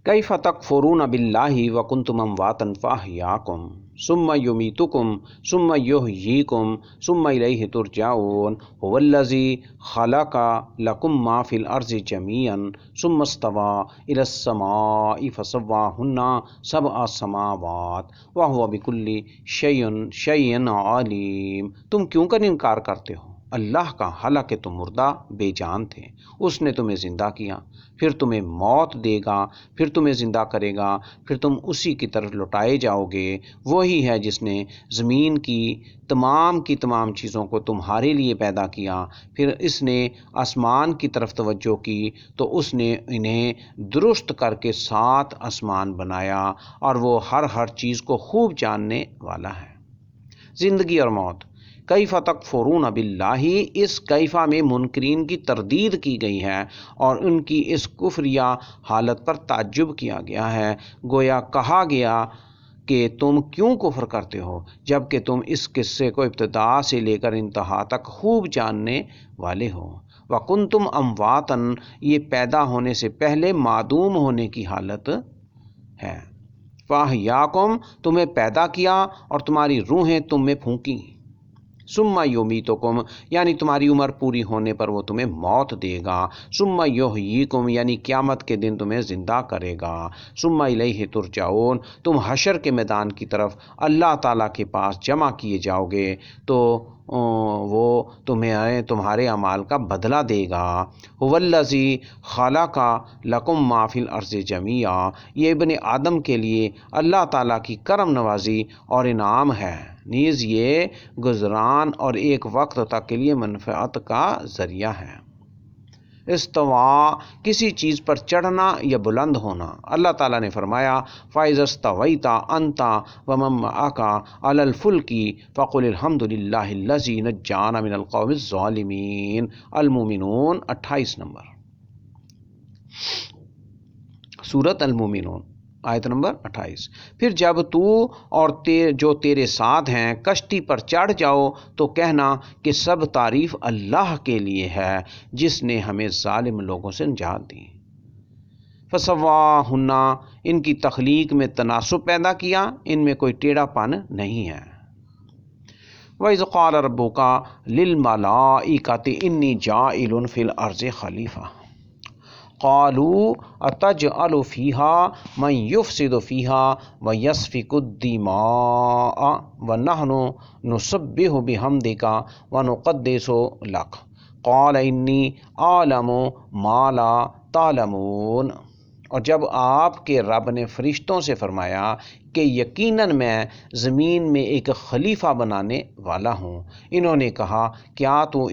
کیف تکفرون باللہ وکنتم امواتا فاحیاکم ثم یمیتکم ثم یحییکم ثم الیہ ترجعون هو الذی خلق لکم ما فی الارض جمیعا ثم استوی الی السماء فسواہن سبع سماوات وہو بکل شیء علیم۔ تم کیوں کر انکار کرتے ہو اللہ کا، حالانکہ تم مردہ بے جان تھے، اس نے تمہیں زندہ کیا، پھر تمہیں موت دے گا، پھر تمہیں زندہ کرے گا، پھر تم اسی کی طرف لوٹائے جاؤ گے۔ وہی ہے جس نے زمین کی تمام چیزوں کو تمہارے لیے پیدا کیا، پھر اس نے آسمان کی طرف توجہ کی تو اس نے انہیں درست کر کے 7 آسمان بنایا، اور وہ ہر چیز کو خوب جاننے والا ہے۔ زندگی اور موت۔ کیف تکفرون باللہ، اس کیفہ میں منکرین کی تردید کی گئی ہے اور ان کی اس کفریہ حالت پر تعجب کیا گیا ہے۔ گویا کہا گیا کہ تم کیوں کفر کرتے ہو جبکہ تم اس قصے کو ابتدا سے لے کر انتہا تک خوب جاننے والے ہو۔ وَكُنْتُمْ أَمْوَاتًا، یہ پیدا ہونے سے پہلے معدوم ہونے کی حالت ہے۔ فَأَحْيَاكُمْ، تمہیں پیدا کیا اور تمہاری روحیں تم میں پھونکی۔ ثم یمیتکم، یعنی تمہاری عمر پوری ہونے پر وہ تمہیں موت دے گا۔ ثم یحییکم، یعنی قیامت کے دن تمہیں زندہ کرے گا۔ ثم الیہ ترجعون، تم حشر کے میدان کی طرف اللہ تعالیٰ کے پاس جمع کیے جاؤ گے تو وہ تمہیں تمہارے اعمال کا بدلہ دے گا۔ هو الذی خلق لکم ما فی الارض جمیعا، یہ ابن آدم کے لیے اللہ تعالیٰ کی کرم نوازی اور انعام ہے، نیز یہ گزران اور ایک وقت تک کے لیے منفعت کا ذریعہ ہے۔ استوا، کسی چیز پر چڑھنا یا بلند ہونا۔ اللہ تعالیٰ نے فرمایا فَإِذَا اسْتَوَيْتَ أَنْتَ وَمَن مَّعَكَ عَلَى الْفُلْكِ فَقُلِ الْحَمْدُ لِلَّهِ الَّذِي نَجَّانَا مِنَ الْقَوْمِ الظَّالِمِينَ۔ المومنون 28 نمبر، سورۃ المومنون آیت نمبر 28۔ پھر جب تو اور جو تیرے ساتھ ہیں کشتی پر چڑھ جاؤ تو کہنا کہ سب تعریف اللہ کے لیے ہے جس نے ہمیں ظالم لوگوں سے نجات دی۔ فسواہن، ان کی تخلیق میں تناسب پیدا کیا، ان میں کوئی ٹیڑھا پن نہیں ہے۔ وَإِذْ قَالَ رَبُّكَ لِلْمَلَائِكَةِ إِنِّي جَاعِلٌ فِي الْأَرْضِ خَلِيفَةً قَالُوا أَتَجْعَلُ فِيهَا مَن يُفْسِدُ فِيهَا وَيَسْفِكُ الدِّمَاءَ وَنَحْنُ نُسَبِّحُ بِحَمْدِكَ وَنُقَدِّسُ لَكَ قَالَ إِنِّي أَعْلَمُ مَا لَا تَعْلَمُونَ۔ اور جب آپ کے رب نے فرشتوں سے فرمایا کہ یقیناً میں زمین میں ایک خلیفہ بنانے والا ہوں، انہوں نے کہا کیا تو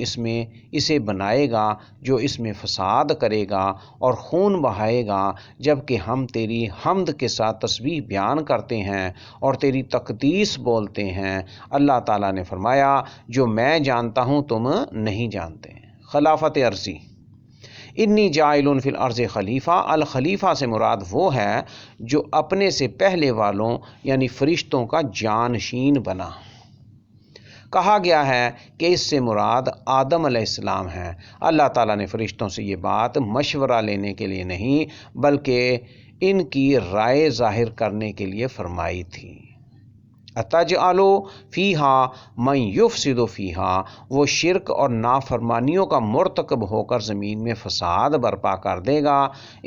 اسے بنائے گا جو اس میں فساد کرے گا اور خون بہائے گا، جبکہ ہم تیری حمد کے ساتھ تسبیح بیان کرتے ہیں اور تیری تقدیس بولتے ہیں۔ اللہ تعالیٰ نے فرمایا جو میں جانتا ہوں تم نہیں جانتے۔ خلافت عرضی۔ انی جاعل فی الارض خلیفہ، الخلیفہ سے مراد وہ ہے جو اپنے سے پہلے والوں یعنی فرشتوں کا جانشین بنا۔ کہا گیا ہے کہ اس سے مراد آدم علیہ السلام ہے۔ اللہ تعالیٰ نے فرشتوں سے یہ بات مشورہ لینے کے لیے نہیں بلکہ ان کی رائے ظاہر کرنے کے لیے فرمائی تھی۔ اَتَجْعَلُ فِيهَا مَن يُفْسِدُ فِيهَا، وہ شرک اور نافرمانیوں کا مرتکب ہو کر زمین میں فساد برپا کر دے گا۔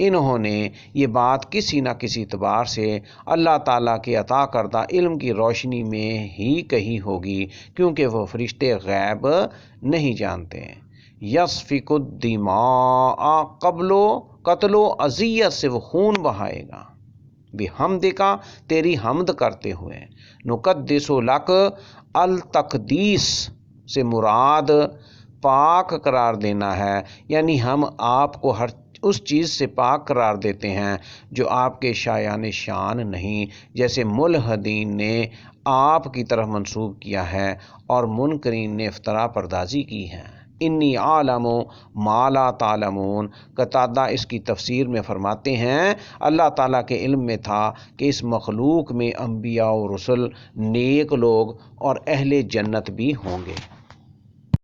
انہوں نے یہ بات کسی نہ کسی اعتبار سے اللہ تعالیٰ کے عطا کردہ علم کی روشنی میں ہی کہی ہوگی، کیونکہ وہ فرشتے غیب نہیں جانتے۔ یسفک الدماء، قتل و اذیت سے وہ خون بہائے گا، بحمدک، تیری حمد کرتے ہوئے۔ نقدس لک، التقدیس سے مراد پاک قرار دینا ہے، یعنی ہم آپ کو ہر اس چیز سے پاک قرار دیتے ہیں جو آپ کے شایان شان نہیں، جیسے ملحدین نے آپ کی طرف منسوب کیا ہے اور منکرین نے افتراء پردازی کی ہے۔ انی عالم ما لا تعلمون، قتادہ اس کی تفسیر میں فرماتے ہیں اللہ تعالیٰ کے علم میں تھا کہ اس مخلوق میں انبیاء و رسل، نیک لوگ اور اہل جنت بھی ہوں گے۔